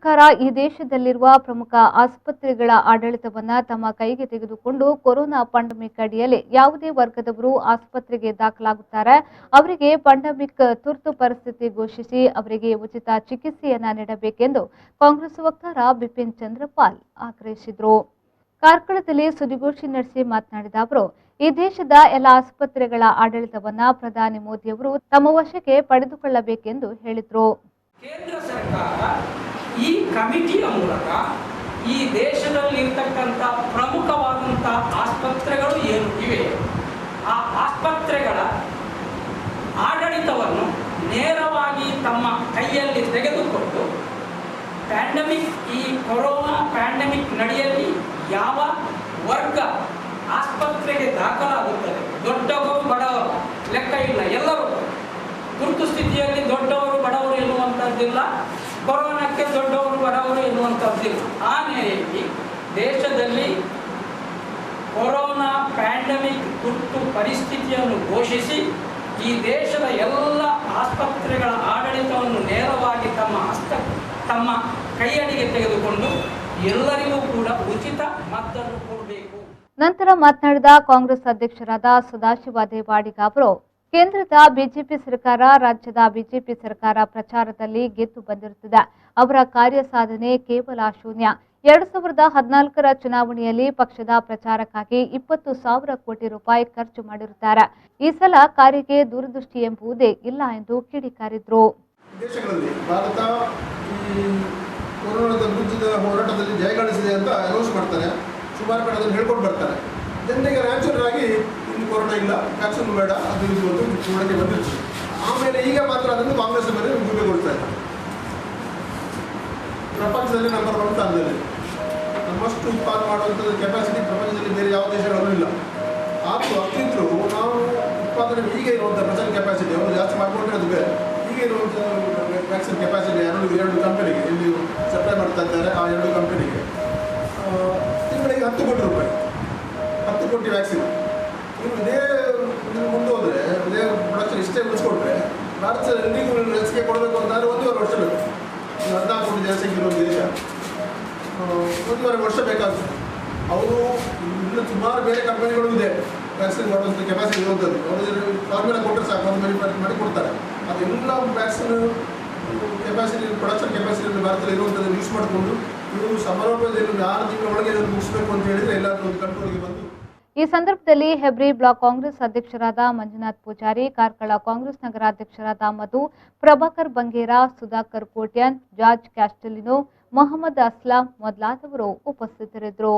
ಸರ್ಕಾರ ಈ ದೇಶದಲ್ಲಿರುವ ಪ್ರಮುಖ ಆಸ್ಪತ್ರೆಗಳ ಆಡಳಿತವನ್ನು ತಮ್ಮ ಕೈಗೆ ತೆಗೆದುಕೊಂಡು ಕೊರೋನಾ ಪ್ಯಾಂಡೆಮಿಕ್ ಅಡಿಯಲ್ಲಿ ಯಾವುದೇ ವರ್ಗದವರು ಆಸ್ಪತ್ರೆಗೆ ದಾಖಲಾಗುತ್ತಾರೆ ಅವರಿಗೆ ಪ್ಯಾಂಡೆಮಿಕ್ ತುರ್ತು ಪರಿಸ್ಥಿತಿ ಘೋಷಿಸಿ ಅವರಿಗೆ ಉಚಿತ ಚಿಕಿತ್ಸೆಯನ್ನ ನೀಡಬೇಕೆಂದು ಕಾಂಗ್ರೆಸ್ ವಕ್ತಾರ ಬಿಪಿನ್ ಚಂದ್ರಪಾಲ್ ಆಗ್ರಹಿಸಿದರು। ಕಾರ್ಕಳದಲ್ಲಿ ಸುದ್ದಿಗೋಷ್ಠಿ ನಡೆಸಿ ಮಾತನಾಡಿದ ಅವರು ಈ ದೇಶದ ಎಲ್ಲ ಆಸ್ಪತ್ರೆಗಳ ಆಡಳಿತವನ್ನು ಪ್ರಧಾನಿ ಮೋದಿ ಅವರು ತಮ್ಮ ವಶಕ್ಕೆ ಪಡೆದುಕೊಳ್ಳಬೇಕೆಂದು ಹೇಳಿದರು। ಕೇಂದ್ರ ಸರ್ಕಾರ ಈ ಕಮಿಟಿಯ ಮೂಲಕ ಈ ದೇಶದಲ್ಲಿರ್ತಕ್ಕಂಥ ಪ್ರಮುಖವಾದಂಥ ಆಸ್ಪತ್ರೆಗಳು ಏನು ಇವೆ ಆ ಆಸ್ಪತ್ರೆಗಳ ಆಡಳಿತವನ್ನು ನೇರವಾಗಿ ತಮ್ಮ ಕೈಯಲ್ಲಿ ತೆಗೆದುಕೊಂಡು ಪ್ಯಾಂಡಮಿಕ್ ಈ ಕೊರೋನಾ ಪ್ಯಾಂಡಮಿಕ್ ನಡೆಯಲ್ಲಿ ಯಾವ ವರ್ಗ ಆಸ್ಪತ್ರೆಗೆ ದಾಖಲಾಗುತ್ತದೆ, ದೊಡ್ಡವರು ಬಡವರು ಲೆಕ್ಕ ಇಲ್ಲ, ಎಲ್ಲರೂ ತುರ್ತು ಸ್ಥಿತಿಯಲ್ಲಿ ದೊಡ್ಡವರು ಬಡವರು ಎನ್ನುವಂಥದ್ದಿಲ್ಲ, ಕೊರೋನಾಕ್ಕೆ ದೊಡ್ಡವರು ಬಡವರು ಎನ್ನುವಂಥದ್ದಿಲ್ಲ। ಆ ನೆಲೆಯಲ್ಲಿ ದೇಶದಲ್ಲಿ ಕೊರೋನಾ ಪ್ಯಾಂಡಮಿಕ್ ತುರ್ತು ಪರಿಸ್ಥಿತಿಯನ್ನು ಘೋಷಿಸಿ ಈ ದೇಶದ ಎಲ್ಲ ಆಸ್ಪತ್ರೆಗಳ ಆಡಳಿತವನ್ನು ನೇರವಾಗಿ ತಮ್ಮ ಕೈಯಡಿಗೆ ತೆಗೆದುಕೊಂಡು ಎಲ್ಲರಿಗೂ ಕೂಡ ಉಚಿತ ಮದ್ದನ್ನು ಕೊಡಬೇಕು। ನಂತರ ಮಾತನಾಡಿದ ಕಾಂಗ್ರೆಸ್ ಅಧ್ಯಕ್ಷರಾದ ಸದಾಶಿವ ದೇವಾಡಿಗ ಅವರು ಕೇಂದ್ರದ ಬಿಜೆಪಿ ಸರ್ಕಾರ ರಾಜ್ಯದ ಬಿಜೆಪಿ ಸರ್ಕಾರ ಪ್ರಚಾರದಲ್ಲಿ ಗೆದ್ದು ಬಂದಿರುತ್ತದೆ, ಅವರ ಕಾರ್ಯ ಸಾಧನೆ ಕೇವಲ ಶೂನ್ಯ। 2014ರ ಚುನಾವಣೆಯಲ್ಲಿ ಪಕ್ಷದ ಪ್ರಚಾರಕ್ಕಾಗಿ 20,000 ಕೋಟಿ ರೂಪಾಯಿ ಖರ್ಚು ಮಾಡಿರುತ್ತಾರೆ, ಈ ಸಲ ಕಾರ್ಯಕ್ಕೆ ದೂರದೃಷ್ಟಿ ಎಂಬುದೇ ಇಲ್ಲ ಎಂದು ಕಿಡಿಕಾರಿದ್ರು। ದೇಶಗಳಲ್ಲಿ ಭಾರತ ಈ ಕೊರೋನಾದ ವಿರುದ್ಧದ ಹೋರಾಟದಲ್ಲಿ ಜಯಗಳಿಸಿದೆ ಅಂತ ಅನೌನ್ಸ್ ಮಾಡ್ತಾರೆ, ಸುಮಾರು ಕಡೆ ಅದನ್ನು ಹೇಳ್ಕೊಂಡು ಬರ್ತಾರೆ। ಜನರಿಗೆ ನ್ಯಾಚುರಲ್ ಆಗಿ ಇನ್ನು ಕೊರೋನಾ ಇಲ್ಲ, ವ್ಯಾಕ್ಸಿನ್ ಬೇಡ, ಅದು ಇದು ಅಂತ ನೋಡೋಕ್ಕೆ ಬಂದಿತ್ತು। ಆಮೇಲೆ ಈಗ ಮಾತ್ರ ಅದನ್ನು ಕಾಂಗ್ರೆಸ್ ಮೇಲೆ ಮುಗಿಗೊಳ್ತಾ ಇದೆ। ಪ್ರಪಂಚದಲ್ಲಿ ನಂಬರ್ 1 ಸ್ಥಾನದಲ್ಲಿ ನಮ್ಮಷ್ಟು ಉತ್ಪಾದನೆ ಮಾಡುವಂಥದ್ದು ಕೆಪಾಸಿಟಿ ಪ್ರಪಂಚದಲ್ಲಿ ಬೇರೆ ಯಾವ ದೇಶಗಳಲ್ಲೂ ಇಲ್ಲ। ಅಷ್ಟಿದ್ರು ನಾವು ಉತ್ಪಾದನೆ ಈಗ ಇರುವಂಥ ಪ್ರೆಸೆಂಟ್ ಕೆಪಾಸಿಟಿ ಅವರು ಜಾಸ್ತಿ ಮಾಡಿಕೊಂಡ್ರೆ ಅದು ಬೇರೆ, ಈಗ ಇರುವಂಥ ವ್ಯಾಕ್ಸಿನ್ ಕೆಪಾಸಿಟಿ ಎರಡು ಕಂಪನಿಗೆ ಇಲ್ಲಿ ಸಪ್ಲೈ ಮಾಡ್ತಾ ಇದ್ದಾರೆ। ಆ 2 ಕಂಪನಿಗೆ ತಿಂಗಳಿಗೆ 10 ಕೋಟಿ ರೂಪಾಯಿ, 10 ಕೋಟಿ ವ್ಯಾಕ್ಸಿನ್। ಇದೇ ಮುಂದೋದ್ರೆ ಇದೇ ಪ್ರೊಡಕ್ಷನ್ ಇಷ್ಟೇ ಉಳಿಸ್ಕೊಟ್ರೆ ಭಾರತದಲ್ಲಿ ಲಸಿಕೆ ಕೊಡಬೇಕು ಅಂತಂದರೆ 1.5 ವರ್ಷ ಬೇಕು। 14 ಕೋಟಿ ಜನಸಂಖ್ಯೆ ಇರೋ ದೇಶ, 1.5 ವರ್ಷ ಬೇಕಾಗುತ್ತೆ। ಅವರು ಇನ್ನು ಸುಮಾರು ಬೇರೆ ಕಂಪನಿಗಳು ಇದೆ ವ್ಯಾಕ್ಸಿನ್ ಮಾಡುವಂಥ ಕೆಪಾಸಿಟಿ ಇರುವಂಥದ್ದು, ಅವರು ಫಾರ್ಮುಲಾ ಕೊಟ್ಟರೆ ಸಾಕು, ಒಂದು ಮ್ಯಾನುಫ್ಯಾಕ್ಚರ್ ಮಾಡಿ ಕೊಡ್ತಾರೆ। ಅದೆಲ್ಲ ವ್ಯಾಕ್ಸಿನ್ ಕೆಪಾಸಿಟಿ ಪ್ರೊಡಕ್ಷನ್ ಕೆಪಾಸಿಟಿ ಭಾರತದಲ್ಲಿ ಇರುವಂಥದ್ದನ್ನು ಯೂಸ್ ಮಾಡಿಕೊಂಡು ಇವರು ಸಮಾರೋಪದಲ್ಲಿ 6 ತಿಂಗಳ ಒಳಗೆ ಇದನ್ನು ಮುಗಿಸಬೇಕು ಅಂತ ಹೇಳಿದರೆ ಎಲ್ಲರೂ ಒಂದು ಕಂಟ್ರೋಲ್ಗೆ ಬಂದು। ಈ ಸಂದರ್ಭದಲ್ಲಿ ಹೆಬ್ರಿ ಬ್ಲಾಕ್ ಕಾಂಗ್ರೆಸ್ ಅಧ್ಯಕ್ಷರಾದ ಮಂಜುನಾಥ್ ಪೂಜಾರಿ, ಕಾರ್ಕಳ ಕಾಂಗ್ರೆಸ್ ನಗರಾಧ್ಯಕ್ಷರಾದ ಮಧು, ಪ್ರಭಾಕರ್ ಬಂಗೇರ, ಸುಧಾಕರ್ ಕೋಟ್ಯನ್, ಜಾರ್ಜ್ ಕ್ಯಾಸ್ಟೆಲಿನೋ, ಮೊಹಮ್ಮದ್ ಅಸ್ಲಾಂ ಮೊದಲಾದವರು ಉಪಸ್ಥಿತರಿದ್ದರು।